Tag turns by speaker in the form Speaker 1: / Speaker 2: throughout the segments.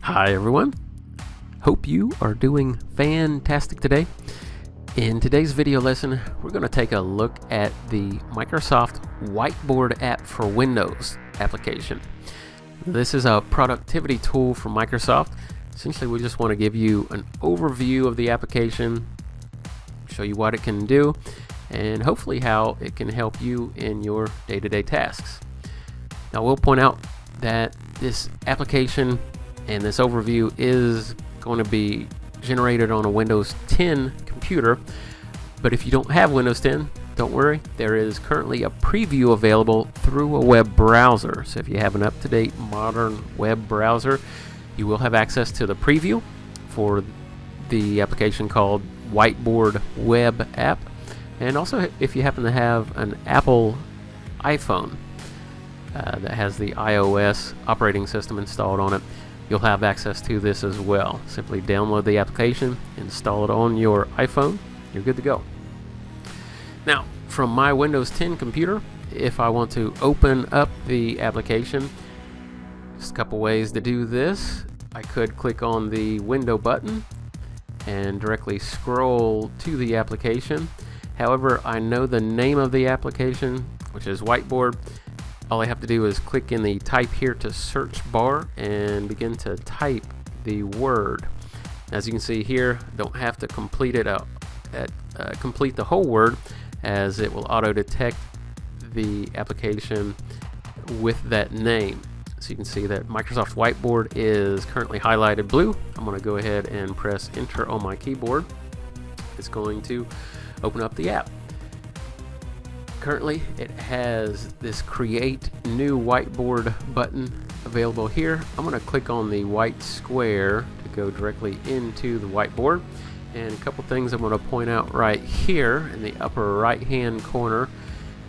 Speaker 1: Hi everyone, hope you are doing fantastic today. In today's video lesson, we're going to take a look at the Microsoft Whiteboard app for Windows application. This is a productivity tool from Microsoft. Essentially, we just want to give you an overview of the application, show you what it can do, and hopefully how it can help you in your day-to-day tasks. Now, we'll point out that this application and this overview is going to be generated on a Windows 10 computer, but if you don't have Windows 10, don't worry, there is currently a preview available through a web browser. So if you have an up-to-date modern web browser, you will have access to the preview for the application called Whiteboard Web App. And also, if you happen to have an Apple iPhone that has the iOS operating system installed on it, you'll have access to this as well. Simply download the application, install it on your iPhone, you're good to go. Now, from my Windows 10 computer, if I want to open up the application, just a couple ways to do this. I could click on the window button and directly scroll to the application. However, I know the name of the application, which is Whiteboard. All I have to do is click in the type here to search bar and begin to type the word. As you can see here, don't have to complete it complete the whole word, as it will auto detect the application with that name. So you can see that Microsoft Whiteboard is currently highlighted blue. I'm going to go ahead and press enter on my keyboard. It's going to open up the app. Currently, it has this create new whiteboard button available here. I'm going to click on the white square to go directly into the whiteboard. And a couple things I'm going to point out right here in the upper right hand corner.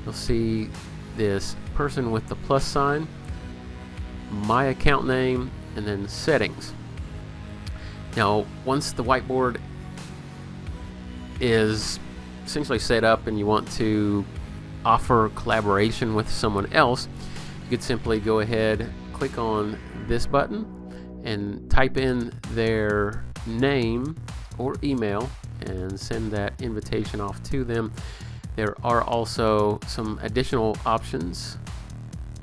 Speaker 1: You'll see this person with the plus sign, my account name, and then settings. Now, once the whiteboard is essentially set up and you want to offer collaboration with someone else, you could simply go ahead, click on this button and type in their name or email and send that invitation off to them. There are also some additional options.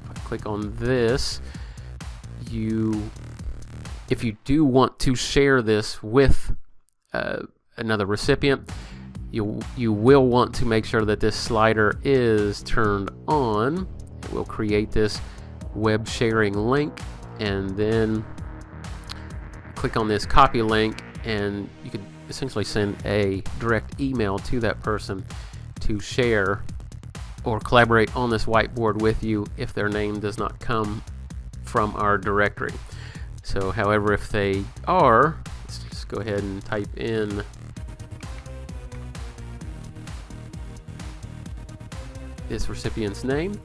Speaker 1: If I click on this, if you do want to share this with another recipient, you will want to make sure that this slider is turned on. It will create this web sharing link, and then click on this copy link, and you could essentially send a direct email to that person to share or collaborate on this whiteboard with you if their name does not come from our directory. So however, if they are, let's just go ahead and type in this recipient's name,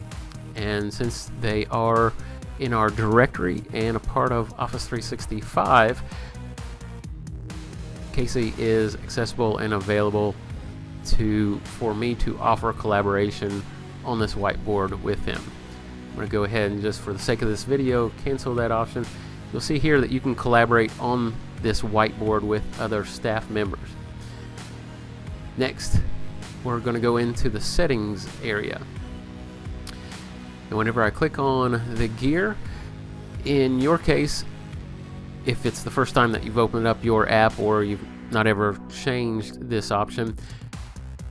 Speaker 1: and since they are in our directory and a part of Office 365, Casey is accessible and available for me to offer collaboration on this whiteboard with him. I'm going to go ahead and, just for the sake of this video, cancel that option. You'll see here that you can collaborate on this whiteboard with other staff members. Next, we're going to go into the settings area. And whenever I click on the gear, in your case, if it's the first time that you've opened up your app or you've not ever changed this option,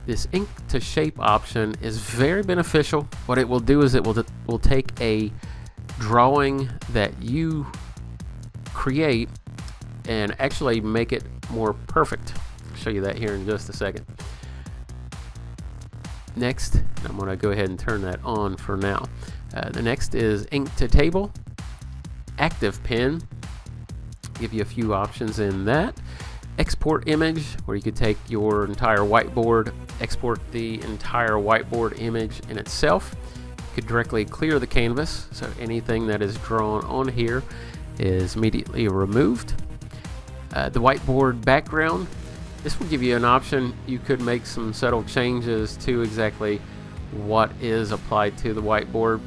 Speaker 1: this ink to shape option is very beneficial. What it will do is it will take a drawing that you create and actually make it more perfect. I'll show you that here in just a second. Next, I'm going to go ahead and turn that on for now. The next is ink to table, active pen. Give you a few options in that. Export image, where you could take your entire whiteboard, export the entire whiteboard image in itself. You could directly clear the canvas, so anything that is drawn on here is immediately removed. The whiteboard background, this will give you an option. You could make some subtle changes to exactly what is applied to the whiteboard,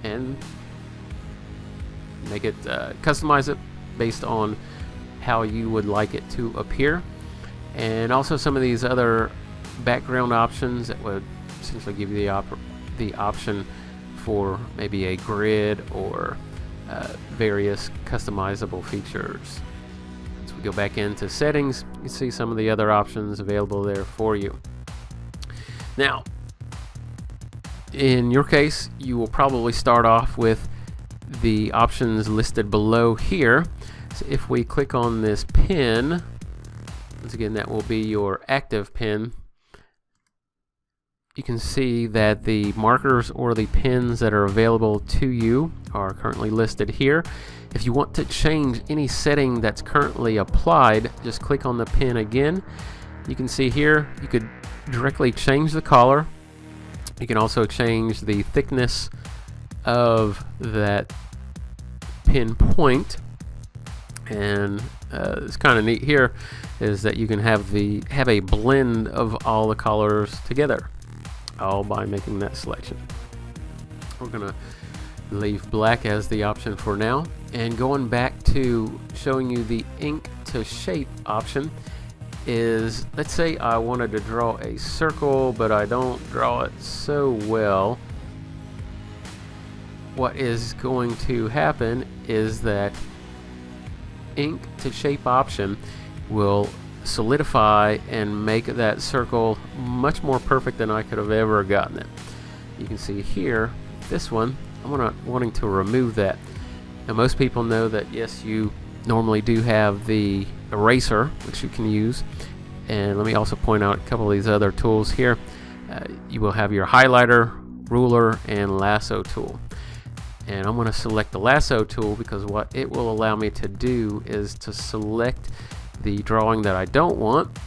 Speaker 1: and make it, customize it based on how you would like it to appear. And also some of these other background options that would essentially give you the option for maybe a grid or various customizable features. So we go back into settings, you can see some of the other options available there for you. Now, in your case, you will probably start off with the options listed below here. So if we click on this pin, once again, that will be your active pin. You can see that the markers or the pins that are available to you are currently listed here. If you want to change any setting that's currently applied, just click on the pin again. You can see here you could directly change the color. You can also change the thickness of that pin point. And it's kind of neat here is that you can have a blend of all the colors together, all by making that selection. We're gonna leave black as the option for now, and going back to showing you the ink to shape option is, let's say I wanted to draw a circle but I don't draw it so well. What is going to happen is that ink to shape option will solidify and make that circle much more perfect than I could have ever gotten it. You can see here, this one, I'm wanting to remove that. Now most people know that yes, you normally do have the eraser, which you can use, and let me also point out a couple of these other tools here. You will have your highlighter, ruler, and lasso tool. And I'm going to select the lasso tool because what it will allow me to do is to select the drawing that I don't want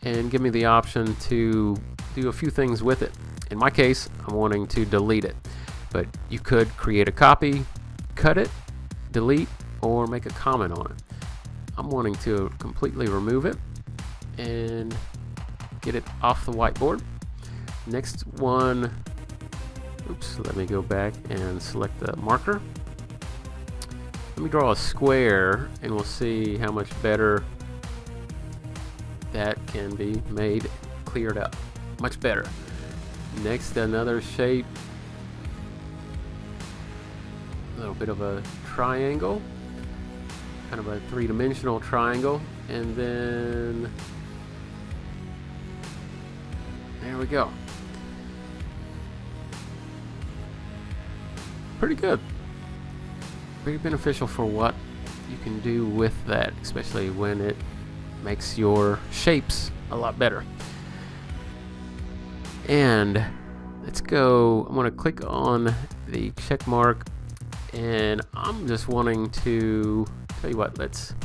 Speaker 1: and give me the option to do a few things with it. In my case, I'm wanting to delete it, but you could create a copy, cut it, delete, or make a comment on it. I'm wanting to completely remove it and get it off the whiteboard. Next one, oops, let me go back and select the marker. Let me draw a square and we'll see how much better that can be made, cleared up. Much better. Next, another shape. A little bit of a triangle. Kind of a three-dimensional triangle. And then there we go. Pretty good. Very beneficial for what you can do with that, especially when it makes your shapes a lot better. And let's go, I'm going to click on the check mark, and I'm just wanting to tell you what, so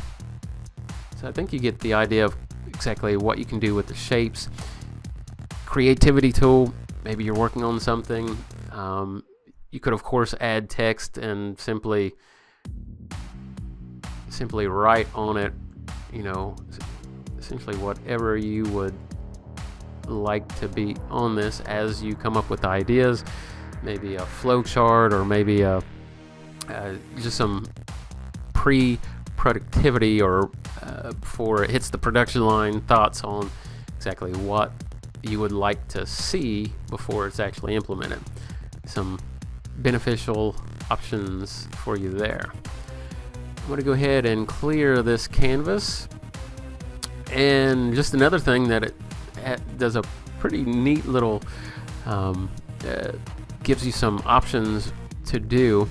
Speaker 1: I think you get the idea of exactly what you can do with the shapes. Creativity tool, maybe you're working on something. You could of course add text and simply write on it, you know, essentially whatever you would like to be on this as you come up with ideas, maybe a flow chart or maybe just some pre-productivity or before it hits the production line, thoughts on exactly what you would like to see before it's actually implemented. Some beneficial options for you there. I'm going to go ahead and clear this canvas. And just another thing that it does a pretty neat little gives you some options to do.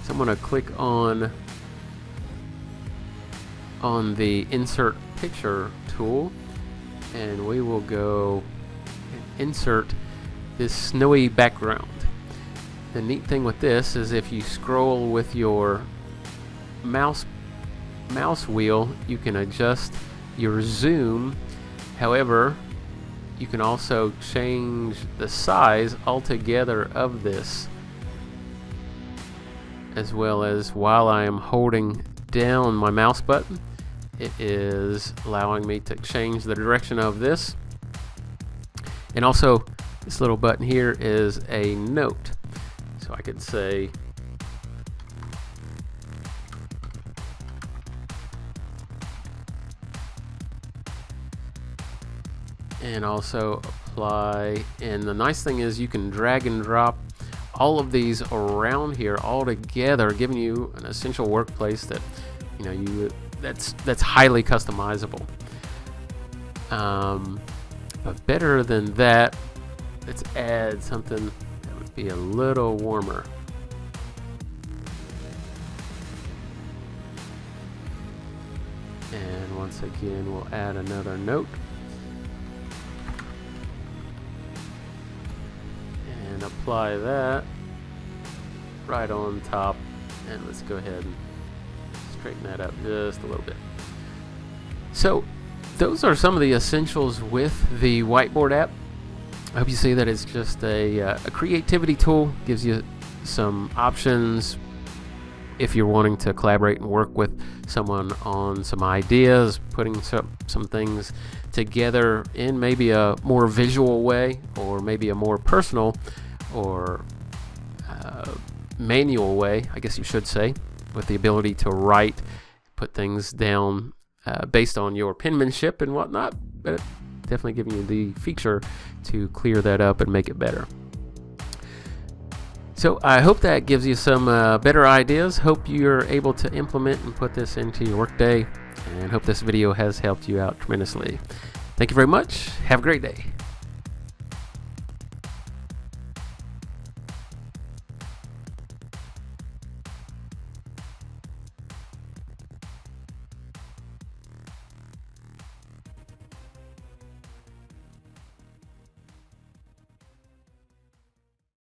Speaker 1: So I'm going to click on the insert picture tool, and we will go and insert this snowy background. The neat thing with this is if you scroll with your mouse wheel, you can adjust your zoom. However, you can also change the size altogether of this, as well as while I am holding down my mouse button, it is allowing me to change the direction of this. And also this little button here is a note, so I could say and also apply. And the nice thing is you can drag and drop all of these around here all together, giving you an essential workplace that that's highly customizable. But better than that, let's add something that would be a little warmer. And once again, we'll add another note. And apply that right on top. And let's go ahead and straighten that up just a little bit. So those are some of the essentials with the Whiteboard app. I hope you see that it's just a creativity tool. Gives you some options if you're wanting to collaborate and work with someone on some ideas, putting some things together in maybe a more visual way, or maybe a more personal or manual way, I guess you should say, with the ability to write, put things down based on your penmanship and whatnot, but definitely giving you the feature to clear that up and make it better. So I hope that gives you some better ideas. Hope you're able to implement and put this into your workday, and hope this video has helped you out tremendously. Thank you very much. Have a great day.